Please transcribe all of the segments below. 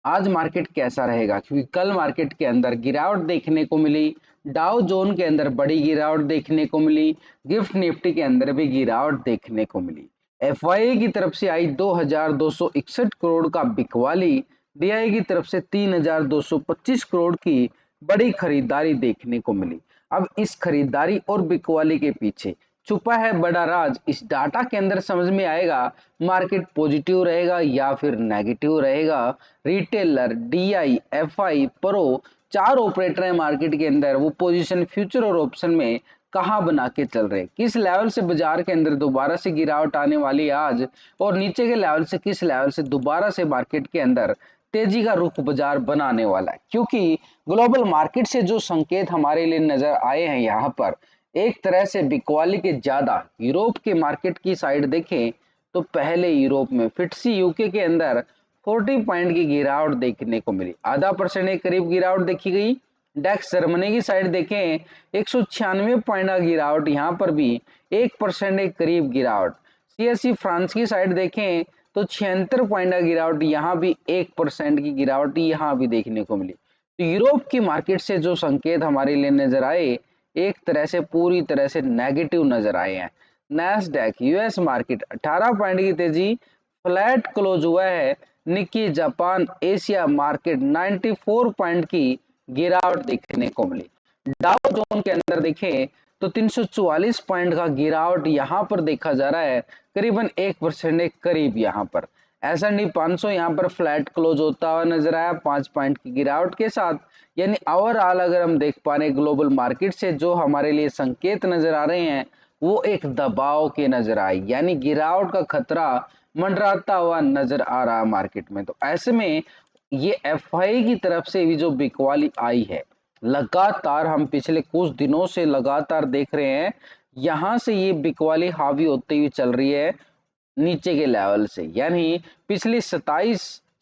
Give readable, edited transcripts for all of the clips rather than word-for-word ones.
आज मार्केट कैसा रहेगा, क्योंकि कल मार्केट के अंदर गिरावट देखने को मिली। डाउ जोन के अंदर बड़ी गिरावट देखने को मिली। गिफ्ट निफ्टी के अंदर भी गिरावट देखने को मिली। एफआईए की तरफ से आई 2261 करोड़ का बिकवाली। डीआई की तरफ से 3225 करोड़ की बड़ी खरीदारी देखने को मिली। अब इस खरीदारी और बिकवाली के पीछे छुपा है बड़ा राज। इस डाटा के अंदर समझ में आएगा मार्केट पॉजिटिव रहेगा या फिर नेगेटिव रहेगा। रिटेलर, डीआई, एफआई, प्रो, चार ऑपरेटर है मार्केट के अंदर, वो पोजीशन फ्यूचर और ऑप्शन में कहाँ बना के चल रहे, किस लेवल से बाजार के अंदर दोबारा से गिरावट आने वाली है आज, और नीचे के लेवल से किस लेवल से दोबारा से मार्केट के अंदर तेजी का रुख बाजार बनाने वाला है। क्योंकि ग्लोबल मार्केट से जो संकेत हमारे लिए नजर आए हैं यहाँ पर, एक तरह से बिकवाली के ज्यादा यूरोप के मार्केट की साइड देखें तो पहले यूरोप में फिटसी यूके के अंदर 40 पॉइंट की गिरावट देखने को मिली, आधा परसेंट के करीब गिरावट देखी गई। डेक्स जर्मनी की साइड देखें 196 पॉइंट का गिरावट, यहाँ पर भी 1% के करीब गिरावट। सीएससी फ्रांस की साइड देखें तो 76 पॉइंट का गिरावट, यहाँ भी 1% की गिरावट यहाँ भी देखने को मिली। तो यूरोप की मार्केट से जो संकेत हमारे लिए नजर आए, एक तरह से पूरी तरह से नेगेटिव नजर आए हैं। नैस्डैक यूएस मार्केट 18 पॉइंट की तेजी, फ्लैट क्लोज हुआ है। Nikki Japan Asia market 94 point की गिरावट देखने को मिली। डाउ जोन के अंदर देखें तो 344 पॉइंट का गिरावट यहाँ पर देखा जा रहा है, करीबन 1% के करीब। यहाँ पर S&P 500 यहाँ पर फ्लैट क्लोज होता हुआ नजर आया 5 पॉइंट की गिरावट के साथ। यानी ओवरऑल अगर हम देख पा रहे ग्लोबल मार्केट से जो हमारे लिए संकेत नजर आ रहे हैं वो एक दबाव के नजर आए, यानी गिरावट का खतरा मंडराता हुआ नजर आ रहा है मार्केट में। तो ऐसे में ये एफआई की तरफ से भी जो बिकवाली आई है, लगातार हम पिछले कुछ दिनों से लगातार देख रहे हैं, यहां से ये बिकवाली हावी होती हुई चल रही है नीचे के लेवल से। यानी पिछली 27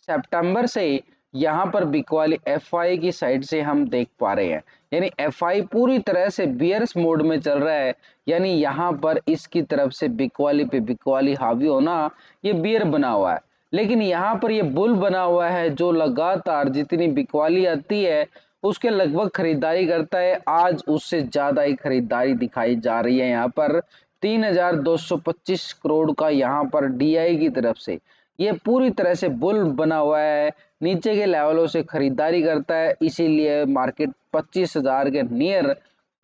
सितंबर से यहाँ पर बिकवाली एफआई की साइड से हम देख पा रहे हैं। यानी एफआई पूरी तरह से बियर्स मोड में चल रहा है, यानी यहाँ पर इसकी तरफ से बिकवाली पे बिकवाली हावी होना, ये बियर बना हुआ है। लेकिन यहाँ पर ये बुल बना हुआ है जो लगातार जितनी बिकवाली आती है उसके लगभग खरीदारी करता है। आज उससे ज्यादा ही खरीदारी दिखाई जा रही है। यहाँ पर 3225 करोड़ का यहाँ पर डीआई की तरफ से ये पूरी तरह से बुल बना हुआ है, नीचे के लेवलों से खरीदारी करता है, इसीलिए मार्केट 25,000 के नियर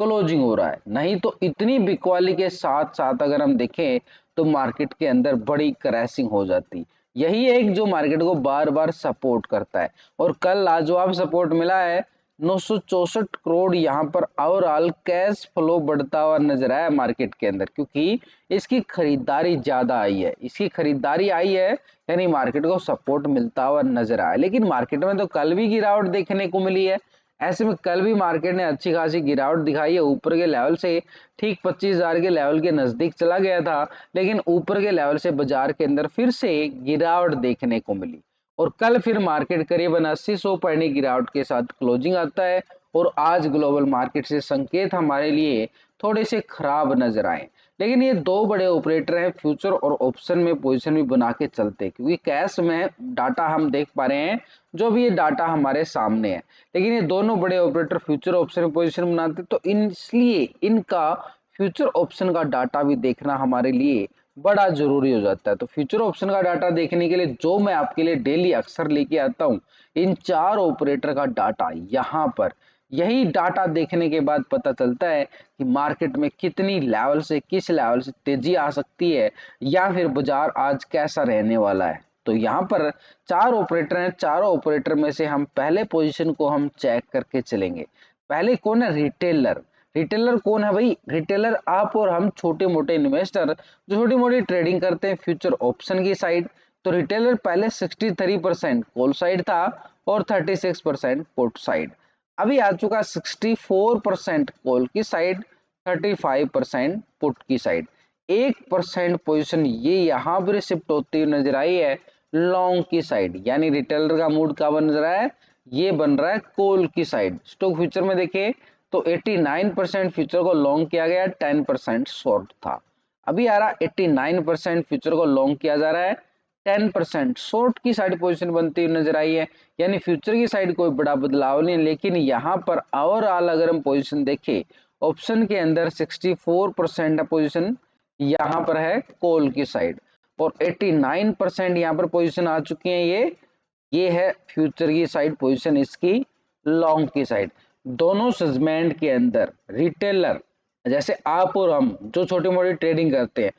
क्लोजिंग हो रहा है। नहीं तो इतनी बिकवाली के साथ साथ अगर हम देखें तो मार्केट के अंदर बड़ी क्रैशिंग हो जाती। यही एक जो मार्केट को बार बार सपोर्ट करता है, और कल लाजवाब सपोर्ट मिला है 964 करोड़। यहाँ पर ओवरऑल कैश फ्लो बढ़ता हुआ नजर आया मार्केट के अंदर, क्योंकि इसकी खरीदारी ज्यादा आई है। इसकी खरीदारी आई है यानी मार्केट को सपोर्ट मिलता हुआ नजर आया। लेकिन मार्केट में तो कल भी गिरावट देखने को मिली है। ऐसे में कल भी मार्केट ने अच्छी खासी गिरावट दिखाई है, ऊपर के लेवल से ठीक 25,000 के लेवल के नजदीक चला गया था, लेकिन ऊपर के लेवल से बाजार के अंदर फिर से गिरावट देखने को मिली। और कल फिर मार्केट करीबन 80-100 पॉइंट की गिरावट के साथ क्लोजिंग आता है। और आज ग्लोबल मार्केट से संकेत हमारे लिए थोड़े से खराब नजर आए। लेकिन ये दो बड़े ऑपरेटर हैं, फ्यूचर और ऑप्शन में पोजीशन भी बना के चलते हैं, क्योंकि कैश में डाटा हम देख पा रहे हैं जो भी ये डाटा हमारे सामने है। लेकिन ये दोनों बड़े ऑपरेटर फ्यूचर ऑप्शन में पोजीशन बनाते, तो इसलिए इनका फ्यूचर ऑप्शन का डाटा भी देखना हमारे लिए बड़ा जरूरी हो जाता है। तो फ्यूचर ऑप्शन का डाटा देखने के लिए जो मैं आपके लिए डेली अक्सर लेके आता हूँ, इन चार ऑपरेटर का डाटा यहाँ पर, यही डाटा देखने के बाद पता चलता है कि मार्केट में कितनी लेवल से किस लेवल से तेजी आ सकती है, या फिर बाजार आज कैसा रहने वाला है। तो यहाँ पर चार ऑपरेटर हैं, चारों ऑपरेटर में से हम पहले पोजीशन को हम चेक करके चलेंगे। पहले कौन है? रिटेलर। रिटेलर कौन है भाई? रिटेलर आप और हम छोटे मोटे इन्वेस्टर जो छोटी मोटी ट्रेडिंग करते हैं फ्यूचर ऑप्शन की साइड। तो रिटेलर पहले 63% कॉल साइड था और 36% पुट साइड। अभी आ चुका 64% कॉल की साइड, 35% पुट की साइड। 1% पोजीशन ये यहाँ पर शिफ्ट होती हुई नजर आई है लॉन्ग की साइड। यानी रिटेलर का मूड कहाँ बन रहा है? ये बन रहा है कॉल की साइड। स्टॉक फ्यूचर में देखें तो 89% फ्यूचर को लॉन्ग किया गया, 10% शॉर्ट था। अभी आ रहा 89% फ्यूचर को लॉन्ग किया जा रहा है, 10% शॉर्ट की साइड पोजीशन बनती हुई नजर आई है, यानी फ्यूचर की साइड कोई बड़ा बदलाव नहीं है। लेकिन यहाँ पर ओवरऑल अगर हम पोजीशन देखें, ऑप्शन के अंदर 64% पोजीशन यहाँ पर है कॉल की साइड, और 89% यहाँ पर पोजीशन आ चुकी है ये है फ्यूचर की साइड पोजीशन, इसकी लॉन्ग की साइड। दोनों सेगमेंट के अंदर रिटेलर जैसे आप और हम जो छोटी मोटी ट्रेडिंग करते हैं,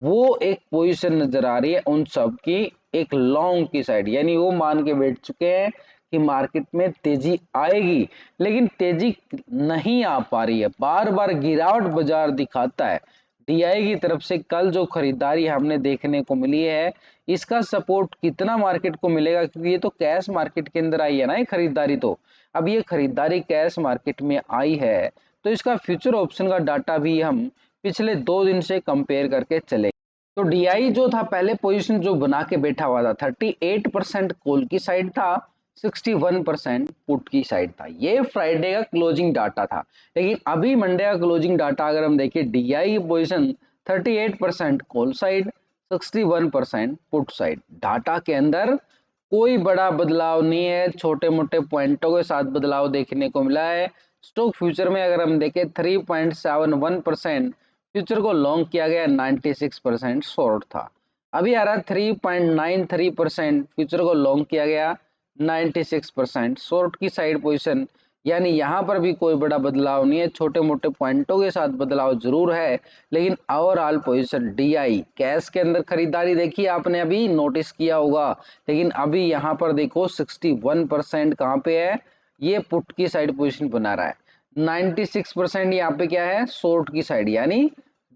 वो एक पोजीशन नजर आ रही है उन सब की एक लॉन्ग की साइड, यानी वो मान के बैठ चुके हैं कि मार्केट में तेजी आएगी, लेकिन तेजी नहीं आ पा रही है, बार बार गिरावट बाजार दिखाता है। डीआई की तरफ से कल जो खरीदारी हमने देखने को मिली है, इसका सपोर्ट कितना मार्केट को मिलेगा, क्योंकि ये तो कैश मार्केट के अंदर आई है ना ये खरीदारी। तो अब ये खरीदारी कैश मार्केट में आई है, तो इसका फ्यूचर ऑप्शन का डाटा भी हम पिछले 2 दिन से कंपेयर करके चले। तो डीआई जो था पहले पोजीशन जो बना के बैठा हुआ था 38% कॉल की साइड था, 61% पुट की साइड था। ये फ्राइडे का क्लोजिंग डाटा था, लेकिन अभी मंडे का क्लोजिंग डाटा अगर हम देखें, डीआई की position 38% call side, 61% put side. Data के अंदर कोई बड़ा बदलाव नहीं है, छोटे मोटे पॉइंटों के साथ बदलाव देखने को मिला है। स्टॉक फ्यूचर में अगर हम देखें 3.71% फ्यूचर को लॉन्ग किया गया, 96% शॉर्ट था। अभी आ रहा 3.93% फ्यूचर को लॉन्ग किया गया, 96% शॉर्ट की साइड पोजीशन, यानी यहाँ पर भी कोई बड़ा बदलाव नहीं है, छोटे मोटे पॉइंटों के साथ बदलाव जरूर है, लेकिन ओवरऑल पोजीशन डीआई कैश के अंदर खरीदारी देखी आपने अभी नोटिस किया होगा, लेकिन अभी यहाँ पर देखो 61% कहाँ पे है, ये पुट की साइड पोजीशन बना रहा है। 96% यहाँ पे क्या है, शॉर्ट की साइड, यानी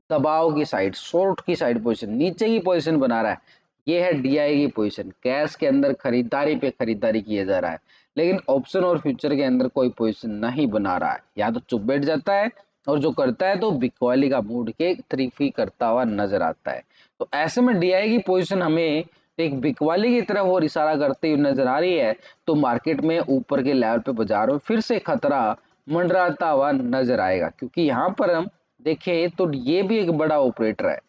दबाव की साइड, शॉर्ट की साइड पोजीशन, नीचे की पोजीशन बना रहा है। ये है डीआई की पोजीशन, कैश के अंदर खरीदारी पे खरीदारी किया जा रहा है, लेकिन ऑप्शन और फ्यूचर के अंदर कोई पोजीशन नहीं बना रहा है, या तो चुप बैठ जाता है, और जो करता है तो बिकवाली का मूड के तरफ ही करता हुआ नजर आता है। तो ऐसे में डीआई की पोजीशन हमें एक बिकवाली की तरफ और इशारा करते हुए नजर आ रही है, तो मार्केट में ऊपर के लेवल पे बाजार में फिर से खतरा मंडराता हुआ नजर आएगा, क्योंकि यहाँ पर हम देखें तो ये भी एक बड़ा ऑपरेटर है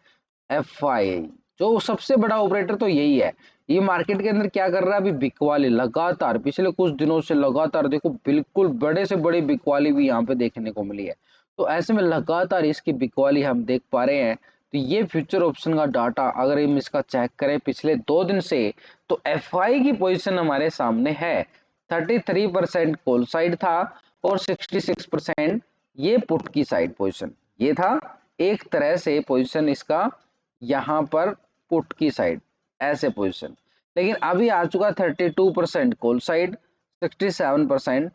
एफआई, जो सबसे बड़ा ऑपरेटर तो यही है। ये मार्केट के अंदर क्या कर रहा है, अभी बिकवाली लगातार पिछले कुछ दिनों से लगातार देखो, बिल्कुल बड़े से बड़ी बिकवाली भी यहाँ पे देखने को मिली है। तो ऐसे में लगातार इसकी बिकवाली हम देख पा रहे हैं। तो ये फ्यूचर ऑप्शन का डाटा अगर हम इसका चेक करें पिछले 2 दिन से, तो एफआई की पोजीशन हमारे सामने है, 33% कॉल साइड था और 66% ये पुट की साइड पोजीशन। ये था एक तरह से पोजीशन इसका यहाँ पर पुट की साइड, ऐसे पोजीशन, लेकिन अभी आ चुका 32% कॉल साइड, 67%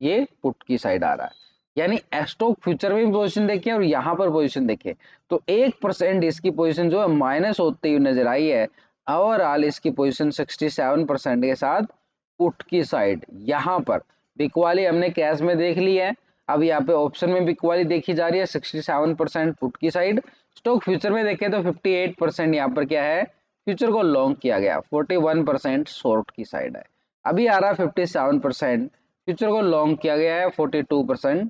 ये पुट की साइड आ रहा है। यानी स्टॉक फ्यूचर में भी पोजीशन देखें और यहाँ पर पोजीशन देखें, तो 1% इसकी पोजीशन जो है माइनस होती हुई नजर आई है। ओवरऑल इसकी पोजीशन 67% के साथ पुट की साइड, यहाँ पर बिकवाली हमने कैश में देख ली है, अब यहाँ पे ऑप्शन में बिकवाली देखी जा रही है 67% पुट की साइड। स्टॉक फ्यूचर में देखें तो 58% यहाँ पर क्या है, फ्यूचर को लॉन्ग किया गया, 41% शॉर्ट की साइड है। अभी आ रहा 57% फ्यूचर को लॉन्ग किया गया है, 42%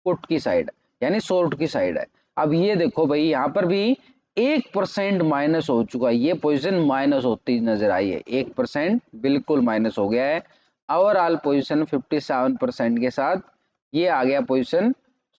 पुट की साइड, यानी शॉर्ट की साइड है। अब ये देखो भाई, यहाँ पर भी 1% माइनस हो चुका है, ये पोजीशन माइनस होती नजर आई है, 1% बिल्कुल माइनस हो गया है। ओवरऑल पोजीशन 57% के साथ ये आ गया पोजीशन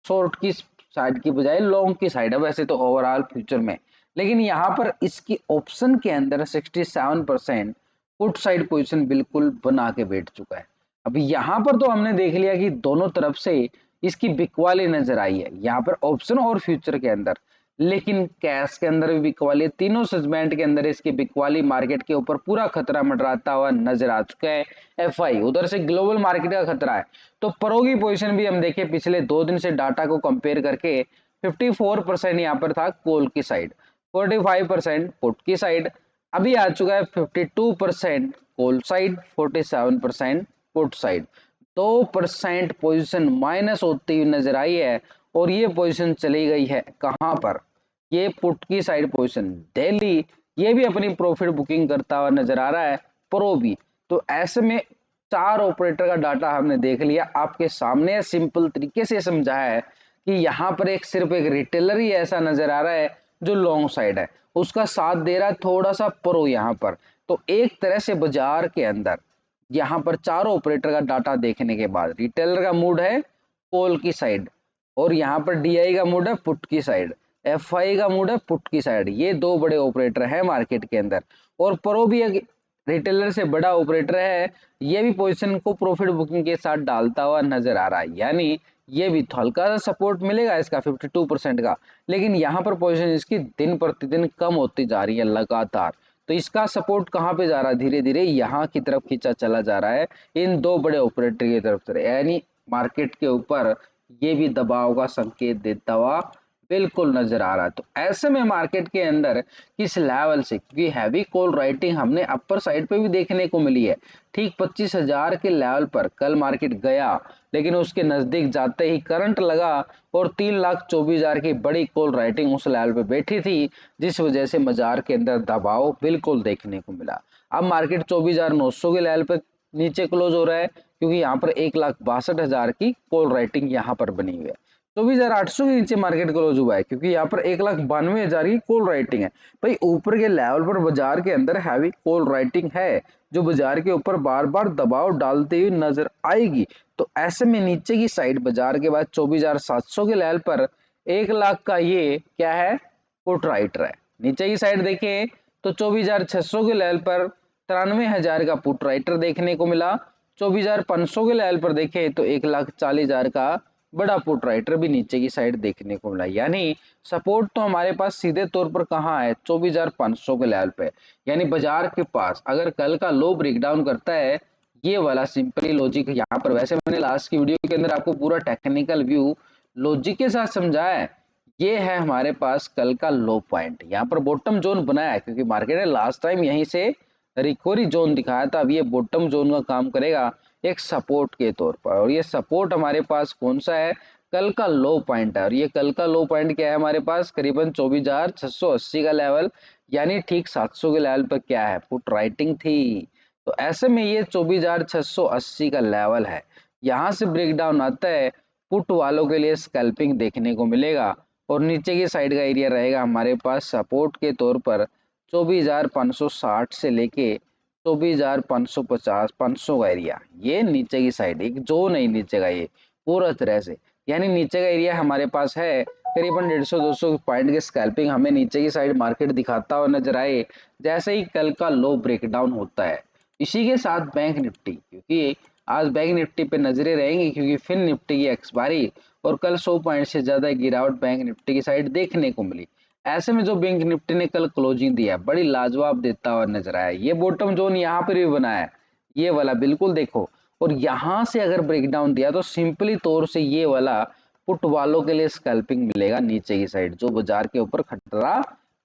शॉर्ट की साइड की बजाय लॉन्ग की साइड है वैसे तो ओवरऑल फ्यूचर में, लेकिन यहाँ पर इसकी ऑप्शन के अंदर 67% पुट साइड पोजीशन बिल्कुल बना के बैठ चुका है। अभी यहाँ पर तो हमने देख लिया कि दोनों तरफ से इसकी बिकवाली नजर आई है, यहाँ पर ऑप्शन और फ्यूचर के अंदर, लेकिन कैश के अंदर भी बिकवाली, तीनों सेगमेंट के अंदर इसकी बिकवाली मार्केट के ऊपर पूरा खतरा मंडराता हुआ नजर आ चुका है। एफआई उधर से ग्लोबल मार्केट का खतरा है। तो प्रो की पोजीशन भी हम देखें पिछले 2 दिन से डाटा को कंपेयर करके, 54% यहाँ पर था कॉल की साइड, 45% पुट की साइड, अभी आ चुका है 52% call side, 47% put side. 2% position minus होती हुई नजर आई है, और ये पोजीशन चली गई है कहां पर, ये पुट की साइड पोजीशन डेली, ये भी अपनी प्रॉफिट बुकिंग करता हुआ नजर आ रहा है, प्रो भी। तो ऐसे में 4 ऑपरेटर का डाटा हमने देख लिया, आपके सामने सिंपल तरीके से समझाया है कि यहाँ पर एक सिर्फ एक रिटेलर ही ऐसा नजर आ रहा है जो लॉन्ग साइड है उसका साथ दे रहा है थोड़ा सा प्रो यहाँ पर। तो एक तरह से बाजार के अंदर यहाँ पर चारों ऑपरेटर का डाटा देखने के बाद रिटेलर का मूड है कॉल की साइड, और यहाँ पर डीआई का मूड है पुट की साइड, एफआई का मूड है पुट की साइड। ये दो बड़े ऑपरेटर है मार्केट के अंदर, और प्रो भी एक रिटेलर से बड़ा ऑपरेटर है, ये भी पोजीशन को प्रॉफिट बुकिंग के साथ डालता हुआ नजर आ रहा है। यानी ये भी हल्का सा सपोर्ट मिलेगा इसका 52% का, लेकिन यहाँ पर पोजीशन इसकी दिन प्रतिदिन कम होती जा रही है लगातार। तो इसका सपोर्ट कहाँ पे जा रहा है, धीरे धीरे यहाँ की तरफ खींचा चला जा रहा है इन दो बड़े ऑपरेटर की तरफ से, यानी मार्केट के ऊपर ये भी दबाव का संकेत देता हुआ बिल्कुल नजर आ रहा है। तो ऐसे में मार्केट के अंदर किस लेवल से, क्योंकि हैवी कॉल राइटिंग हमने अपर साइड पे भी देखने को मिली है, ठीक 25,000 के लेवल पर कल मार्केट गया, लेकिन उसके नजदीक जाते ही करंट लगा और 3,24,000 की बड़ी कॉल राइटिंग उस लेवल पे बैठी थी, जिस वजह से बाजार के अंदर दबाव बिल्कुल देखने को मिला। अब मार्केट 24,900 के लेवल पर नीचे क्लोज हो रहा है, क्योंकि यहाँ पर 1,62,000 की कॉल राइटिंग यहाँ पर बनी हुई है। 24,800 के नीचे मार्केट क्लोज हुआ है, क्योंकि यहाँ पर 1,92,000 की कॉल राइटिंग है। भाई ऊपर के लेवल पर बाजार के अंदर हैवी कॉल राइटिंग है, जो बाजार के ऊपर बार बार दबाव डालते हुए नजर आएगी। तो ऐसे में नीचे की साइड बाजार के बाद 24,700 के लेवल पर 1,00,000 का ये क्या है, पुट राइटर है। नीचे की साइड देखें तो 24,600 के लेवल पर 93,000 का पुट राइटर देखने को मिला। 24,500 के लेवल पर देखें तो 1,40,000 का बड़ा पुट राइटर भी नीचे की साइड देखने को मिला। यानी सपोर्ट तो हमारे पास सीधे तौर पर कहाँ है, 24,500 के लेवल पे। यानी बाजार के पास अगर कल का लो ब्रेकडाउन करता है, ये वाला सिंपली लॉजिक यहाँ पर, वैसे मैंने लास्ट की वीडियो के अंदर आपको पूरा टेक्निकल व्यू लॉजिक के साथ समझाया है। ये है हमारे पास कल का लो पॉइंट, यहाँ पर बॉटम जोन बनाया है, क्योंकि मार्केट ने लास्ट टाइम यहीं से रिकवरी जोन दिखाया था। अब ये बॉटम जोन का काम करेगा एक सपोर्ट के तौर पर, और ये सपोर्ट हमारे पास कौन सा है, कल का लो पॉइंट है। और ये कल का लो पॉइंट क्या है हमारे पास, करीबन 24,680 का लेवल, यानी ठीक 700 के लेवल पर क्या है, पुट राइटिंग थी। तो ऐसे में ये 24,680 का लेवल है, यहाँ से ब्रेकडाउन आता है, पुट वालों के लिए स्कैल्पिंग देखने को मिलेगा, और नीचे की साइड का एरिया रहेगा हमारे पास सपोर्ट के तौर पर 24,560 से लेके 24,550 500 का एरिया। ये नीचे की साइड एक जोन है नीचे का, ये पूरा तरह से, यानी नीचे का एरिया हमारे पास है करीबन 150-200 पॉइंट के स्कैल्पिंग हमें नीचे की साइड मार्केट दिखाता हुआ नजर आए, जैसे ही कल का लो ब्रेकडाउन होता है। इसी के साथ बैंक निफ्टी, क्योंकि आज बैंक निफ्टी पे नजरें रहेंगी, क्योंकि फिन निफ्टी की एक्सपायरी और कल 100 पॉइंट से ज्यादा गिरावट बैंक निफ्टी की साइड देखने को मिली। ऐसे में जो बैंक निफ्टी ने कल क्लोजिंग दिया बड़ी लाजवाब देता हुआ नजर आया। ये बॉटम जोन यहाँ पर भी बना है, ये वाला बिल्कुल देखो, और यहाँ से अगर ब्रेकडाउन दिया तो सिंपली तौर से ये वाला पुट वालों के लिए स्कैल्पिंग मिलेगा नीचे की साइड, जो बाजार के ऊपर खतरा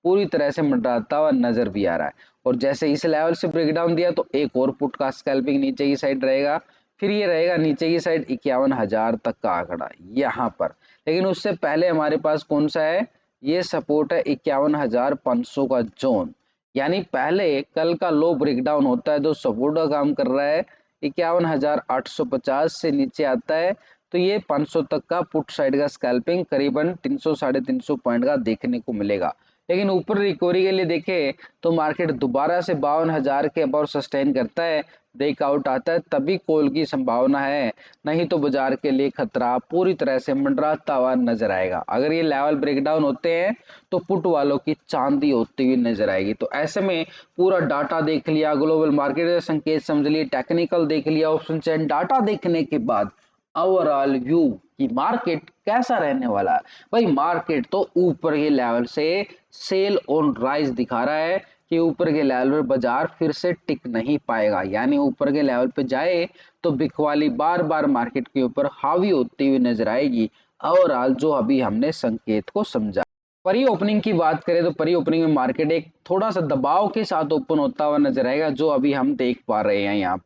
पूरी तरह से मंडराता हुआ नजर भी आ रहा है। और जैसे इस लेवल से ब्रेकडाउन दिया तो एक और पुट का स्कैल्पिंग नीचे की साइड रहेगा, फिर ये रहेगा नीचे की साइड 51,000 तक का आंकड़ा यहाँ पर। लेकिन उससे पहले हमारे पास कौन सा है, ये सपोर्ट है 51,500 का जोन। यानी पहले कल का लो ब्रेकडाउन होता है तो सपोर्ट का काम कर रहा है, 51,850 से नीचे आता है तो ये 500 तक का पुट साइड का स्कैल्पिंग करीबन 300-350 पॉइंट का देखने को मिलेगा। लेकिन ऊपर रिकवरी के लिए देखें तो मार्केट दोबारा से 52,000 के अबाउट सस्टेन करता है, ब्रेकआउट आता है, तभी कॉल की संभावना है, नहीं तो बाजार के लिए खतरा पूरी तरह से मंडराता हुआ नजर आएगा। अगर ये लेवल ब्रेकडाउन होते हैं तो पुट वालों की चांदी होती हुई नजर आएगी। तो ऐसे में पूरा डाटा देख लिया, ग्लोबल मार्केट संकेत समझ लिए, टेक्निकल देख लिया, ऑप्शन चेन डाटा देखने के बाद ओवरऑल व्यू कि मार्केट कैसा रहने वाला है। भाई मार्केट तो ऊपर के लेवल से सेल ऑन राइज दिखा रहा है कि ऊपर के लेवल पर बाजार फिर से टिक नहीं पाएगा, यानी ऊपर के लेवल पे जाए तो बिकवाली बार बार मार्केट के ऊपर हावी होती हुई नजर आएगी। ओवरऑल जो अभी हमने संकेत को समझा। परी ओपनिंग की बात करें तो परी ओपनिंग में मार्केट एक थोड़ा सा दबाव के साथ ओपन होता हुआ नजर आएगा, जो अभी हम देख पा रहे हैं यहाँ।